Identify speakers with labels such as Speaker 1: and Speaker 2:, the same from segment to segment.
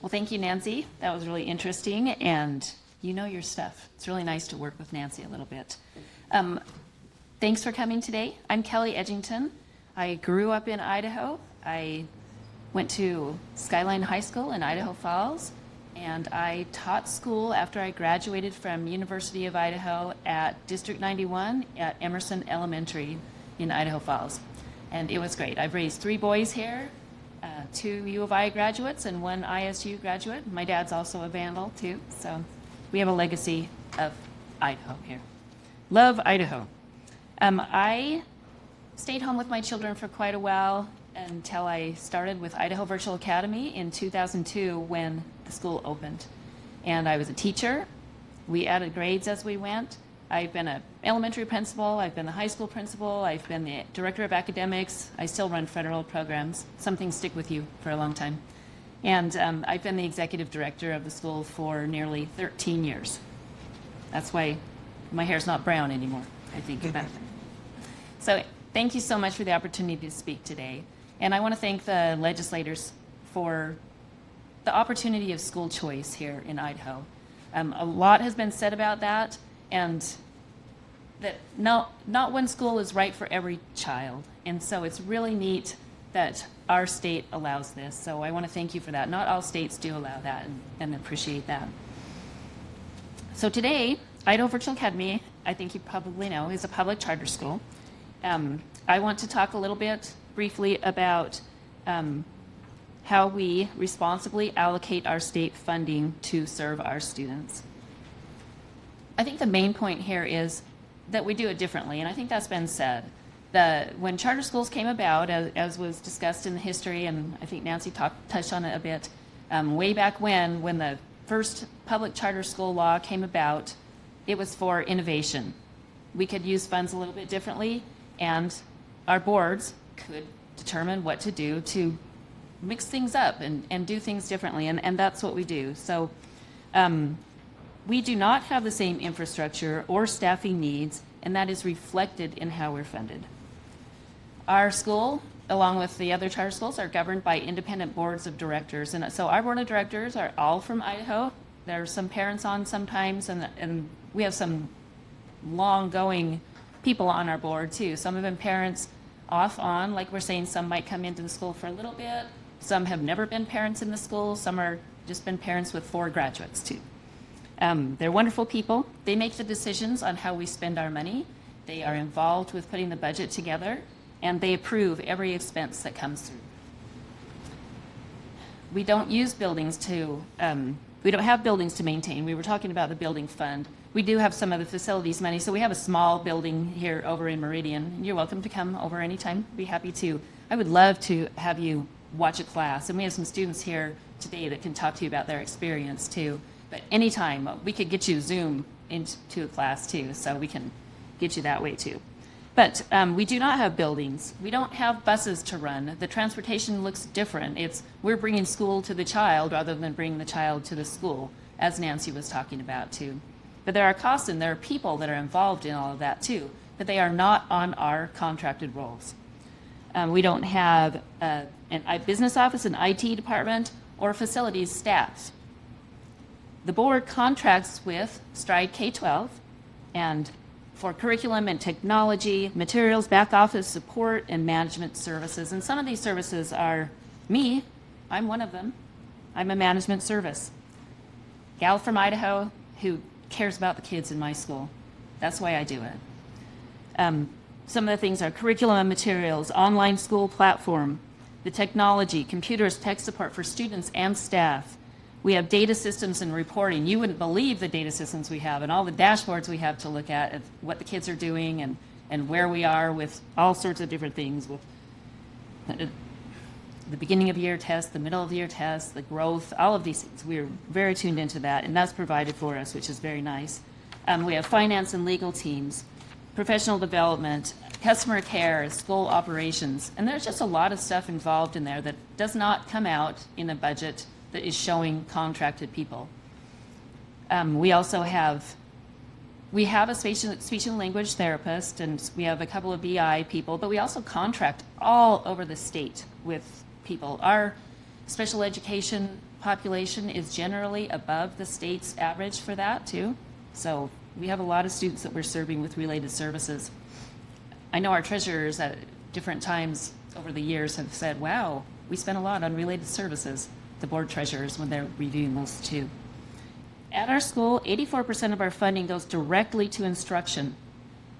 Speaker 1: Well, thank you, Nancy. That was really interesting, and you know your stuff. It's really nice to work with Nancy a little bit. Thanks for coming today. I'm Kelly Edginton. I grew up in Idaho. I went to Skyline High School in Idaho Falls, and I taught school after I graduated from University of Idaho at District 91 at Emerson Elementary in Idaho Falls. And it was great. I've raised 3 boys here, 2 U of I graduates and 1 ISU graduate. My dad's also a Vandal too, so we have a legacy of Idaho here. Love Idaho. I stayed home with my children for quite a while until I started with Idaho Virtual Academy in 2002 when the school opened. And I was a teacher. We added grades as we went. I've been an elementary principal, I've been the high school principal, I've been the director of academics. I still run federal programs. Some things stick with you for a long time. And I've been the executive director of the school for nearly 13 years. That's why my hair's not brown anymore, I think about it. So thank you so much for the opportunity to speak today. And I want to thank the legislators for the opportunity of school choice here in Idaho. A lot has been said about that, and that not one school is right for every child. And so it's really neat that our state allows this. So I want to thank you for that. Not all states do allow that, and appreciate that. So today, Idaho Virtual Academy, I think you probably know, is a public charter school. I want to talk a little bit briefly about how we responsibly allocate our state funding to serve our students. I think the main point here is that we do it differently, and I think that's been said. When charter schools came about, as was discussed in the history, and I think Nancy touched on it a bit, way back when the first public charter school law came about, it was for innovation. We could use funds a little bit differently, and our boards could determine what to do to mix things up and do things differently, and that's what we do. So we do not have the same infrastructure or staffing needs, and that is reflected in how we're funded. Our school, along with the other charter schools, are governed by independent boards of directors. And so our board of directors are all from Idaho. There are some parents on sometimes, and we have some long-going people on our board too. Some have been parents off on, like we're saying, some might come into the school for a little bit. Some have never been parents in the school. Some are just been parents with 4 graduates too. They're wonderful people. They make the decisions on how we spend our money. They are involved with putting the budget together, and they approve every expense that comes through. We don't use buildings to, we don't have buildings to maintain. We were talking about the building fund. We do have some of the facilities money, so we have a small building here over in Meridian. You're welcome to come over anytime. Be happy to. I would love to have you watch a class, and we have some students here today that can talk to you about their experience too. But anytime, we could get you Zoom into a class too, so we can get you that way too. But we do not have buildings. We don't have buses to run. The transportation looks different. We're bringing school to the child rather than bringing the child to the school, as Nancy was talking about too. But there are costs, and there are people that are involved in all of that too, but they are not on our contracted roles. We don't have a business office, an IT department, or facilities staff. The board contracts with Stride K-12 and for curriculum and technology, materials, back office support, and management services. And some of these services are me. I'm one of them. I'm a management service. Gal from Idaho who cares about the kids in my school. That's why I do it. Some of the things are curriculum and materials, online school platform, the technology, computers, tech support for students and staff. We have data systems and reporting. You wouldn't believe the data systems we have and all the dashboards we have to look at what the kids are doing and where we are with all sorts of different things, with the beginning of the year test, the middle of the year test, the growth, all of these things. We're very tuned into that, and that's provided for us, which is very nice. We have finance and legal teams, professional development, customer care, school operations, and there's just a lot of stuff involved in there that does not come out in a budget that is showing contracted people. We also have a speech and language therapist, and we have a couple of BI people, but we also contract all over the state with people. Special education population is generally above the state's average for that too. So we have a lot of students that we're serving with related services. I know our treasurers at different times over the years have said, wow, we spent a lot on related services, the board treasurers, when they're reviewing those too. At our school, 84% of our funding goes directly to instruction.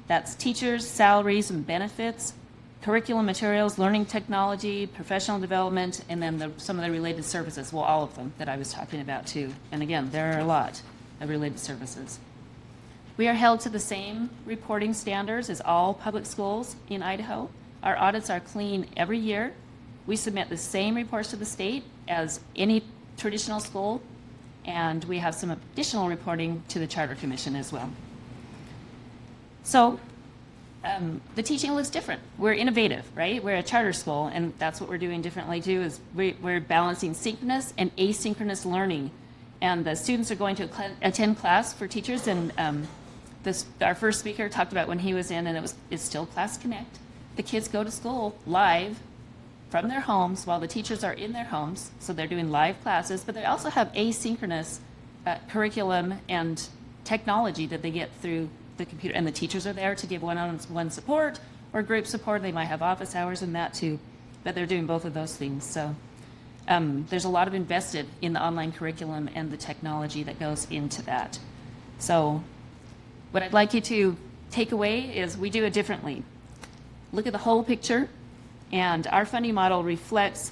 Speaker 1: That's teachers, salaries and benefits, curriculum materials, learning technology, professional development, and then some of the related services, well, all of them that I was talking about too. And again, there are a lot of related services. We are held to the same reporting standards as all public schools in Idaho. Our audits are clean every year. We submit the same reports to the state as any traditional school, and we have some additional reporting to the Charter Commission as well. So the teaching looks different. We're innovative, right? We're a charter school, and that's what we're doing differently too, is we're balancing synchronous and asynchronous learning. And the students are going to attend class for teachers, and our first speaker talked about when he was in, and it's still Class Connect. The kids go to school live from their homes while the teachers are in their homes, so they're doing live classes, but they also have asynchronous curriculum and technology that they get through the computer, and the teachers are there to give one-on-one support or group support. They might have office hours and that too, but they're doing both of those things. So there's a lot of invested in the online curriculum and the technology that goes into that. So what I'd like you to take away is we do it differently. Look at the whole picture, and our funding model reflects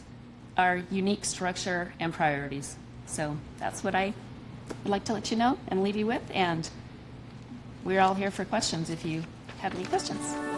Speaker 1: our unique structure and priorities. So that's what I would like to let you know and leave you with, and we're all here for questions if you have any questions.